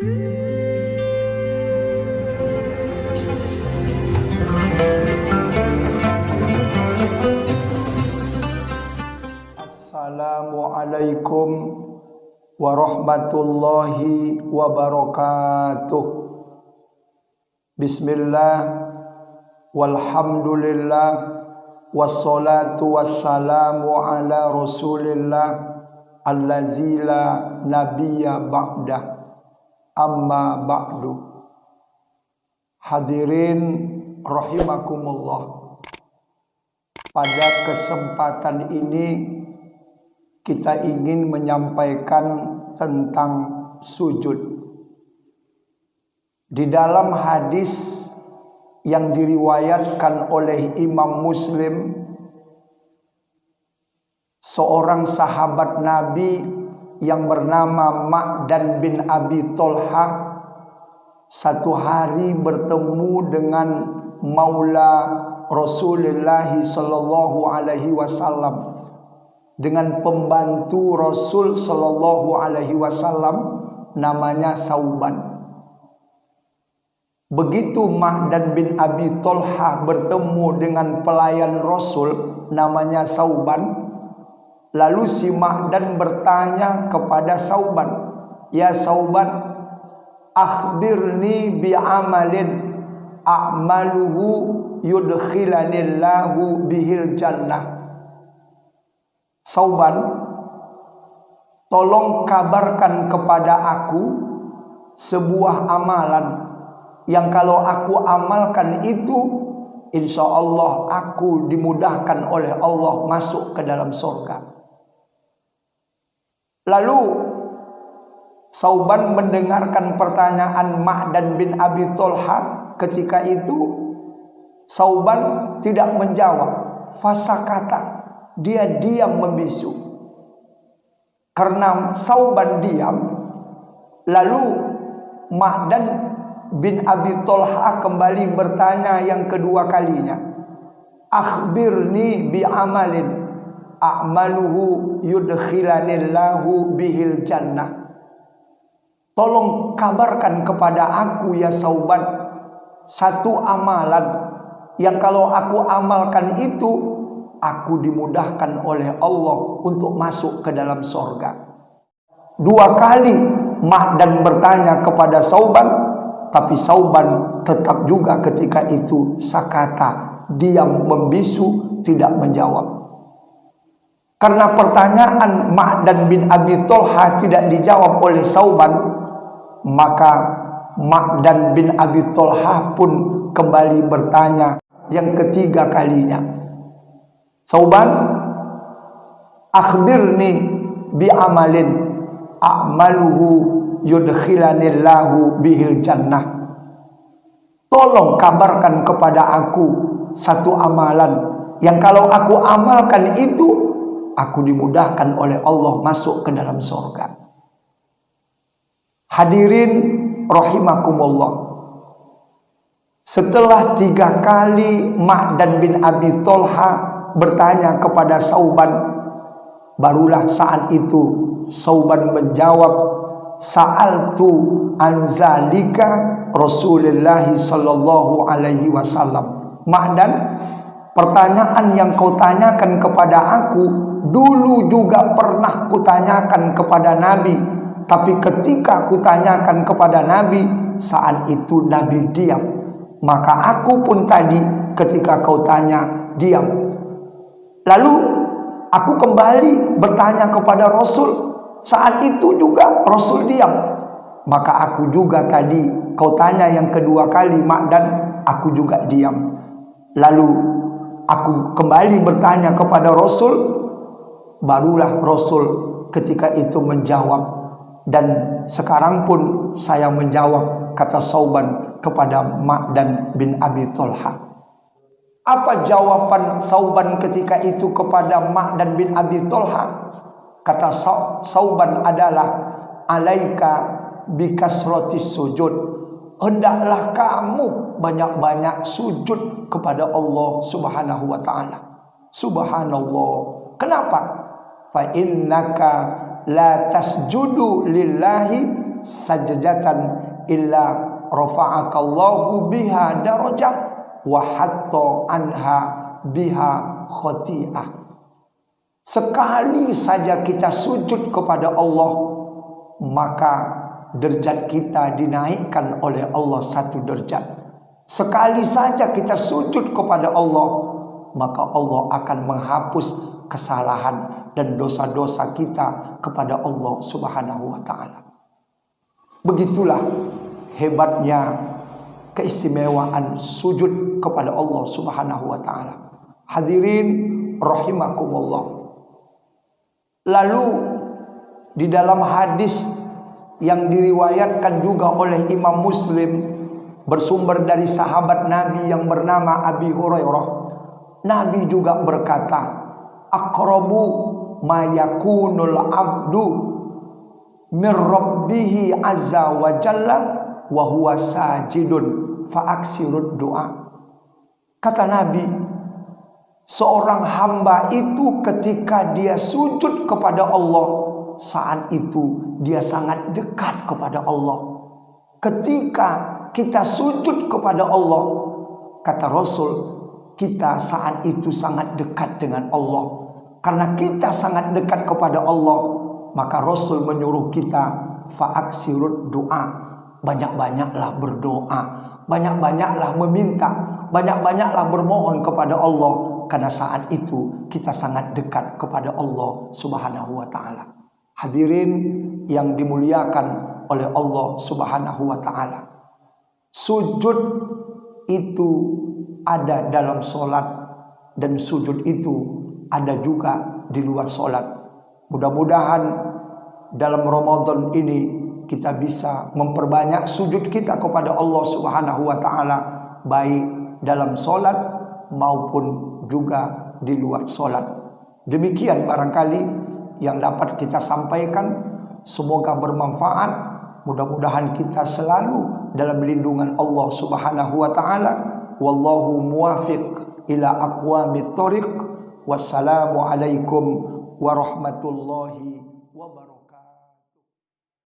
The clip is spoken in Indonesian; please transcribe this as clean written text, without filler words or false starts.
Assalamualaikum warahmatullahi wabarakatuh. Bismillah, walhamdulillah, wassalatu wassalamu ala rasulillah allazi la nabiyya ba'dah, amma ba'du. Hadirin rahimakumullah. Pada kesempatan ini kita ingin menyampaikan tentang sujud. Di dalam hadis yang diriwayatkan oleh Imam Muslim, seorang sahabat Nabi yang bernama Ma'dan bin Abi Tolha satu hari bertemu dengan Maula Rasulullah sallallahu alaihi wasallam, dengan pembantu Rasul sallallahu alaihi wasallam namanya Sauban. Begitu Ma'dan bin Abi Tolha bertemu dengan pelayan Rasul namanya Sauban, lalu si Ma'dan bertanya kepada Sauban, "Ya Sauban, akhbirni bi'amalin a'maluhu yudkhilanillahu bihil jannah." Sauban, tolong kabarkan kepada aku sebuah amalan yang kalau aku amalkan itu, insya Allah aku dimudahkan oleh Allah masuk ke dalam surga. Lalu Sauban mendengarkan pertanyaan Ma'dan bin Abi Tolha. Ketika itu Sauban tidak menjawab, fasakata, dia diam membisu. Karena Sauban diam, lalu Ma'dan bin Abi Tolha kembali bertanya yang kedua kalinya, akhbirni bi'amalin a'maluhu yudkhilanillahu bihil jannah. Tolong kabarkan kepada aku ya Sauban satu amalan yang kalau aku amalkan itu, aku dimudahkan oleh Allah untuk masuk ke dalam surga. Dua kali Ma'dan bertanya kepada Sauban, tapi Sauban tetap juga ketika itu sakata, diam membisu, tidak menjawab. Karena pertanyaan Ma'dan bin Abi Tolha tidak dijawab oleh Sauban, maka Ma'dan bin Abi Tolha pun kembali bertanya yang ketiga kalinya, Sauban, akhbirni bi'amalin a'maluhu yudkhilanillahu bihil jannah. Tolong kabarkan kepada aku satu amalan yang kalau aku amalkan itu, aku dimudahkan oleh Allah masuk ke dalam surga. Hadirin rahimakumullah. Setelah 3 kali Ma'dan bin Abi Tolha bertanya kepada Sauban, barulah saat itu Sauban menjawab, sa'altu anzalika Rasulullah sallallahu alaihi wasallam. Ma'dan, pertanyaan yang kau tanyakan kepada aku dulu juga pernah kutanyakan kepada Nabi, tapi ketika kutanyakan kepada Nabi, saat itu Nabi diam. Maka aku pun tadi ketika kau tanya diam. Lalu aku kembali bertanya kepada Rasul, saat itu juga Rasul diam. Maka aku juga tadi kau tanya yang kedua kali Ma'dan, aku juga diam. Lalu aku kembali bertanya kepada Rasul, barulah Rasul ketika itu menjawab. Dan sekarang pun saya menjawab, kata Sauban kepada Ma'dan bin Abi Tolha. Apa jawaban Sauban ketika itu kepada Ma'dan bin Abi Tolha? Kata Sauban adalah, alaika bikasrotis sujud. Hendaklah kamu banyak-banyak sujud kepada Allah subhanahu wa ta'ala. Subhanallah. Kenapa? Fa innaka la tasjudu lillahi sajdatan illa rafa'akallahu biha darajah wa hatta anha biha khati'ah. Sekali saja kita sujud kepada Allah, maka derajat kita dinaikkan oleh Allah 1 derajat. Sekali saja kita sujud kepada Allah, maka Allah akan menghapus kesalahan dan dosa-dosa kita kepada Allah Subhanahu wa ta'ala. Begitulah hebatnya keistimewaan sujud kepada Allah Subhanahu wa ta'ala. Hadirin rahimakumullah. Lalu di dalam hadis yang diriwayatkan juga oleh Imam Muslim bersumber dari sahabat Nabi yang bernama Abi Hurairah, Nabi juga berkata, aqrabu ma yakunul abdu mir rabbihi azza wa jalla wa huwa sajidun fa aksirud doa. Kata Nabi, seorang hamba itu ketika dia sujud kepada Allah, saat itu dia sangat dekat kepada Allah. Ketika kita sujud kepada Allah, kata Rasul, kita saat itu sangat dekat dengan Allah. Karena kita sangat dekat kepada Allah, maka Rasul menyuruh kita fa'aksirud doa, banyak-banyaklah berdoa, banyak-banyaklah meminta, banyak-banyaklah bermohon kepada Allah, karena saat itu kita sangat dekat kepada Allah Subhanahu wa ta'ala. Hadirin yang dimuliakan oleh Allah Subhanahu wa ta'ala, sujud itu ada dalam sholat, dan sujud itu ada juga di luar sholat. Mudah-mudahan dalam Ramadan ini kita bisa memperbanyak sujud kita kepada Allah Subhanahu wa ta'ala, baik dalam sholat maupun juga di luar sholat. Demikian barangkali yang dapat kita sampaikan. Semoga bermanfaat. Mudah-mudahan kita selalu dalam lindungan Allah Subhanahu wa ta'ala. Wallahu muwafiq ila aqwamit thoriq. Wassalamualaikum warahmatullahi wabarakatuh.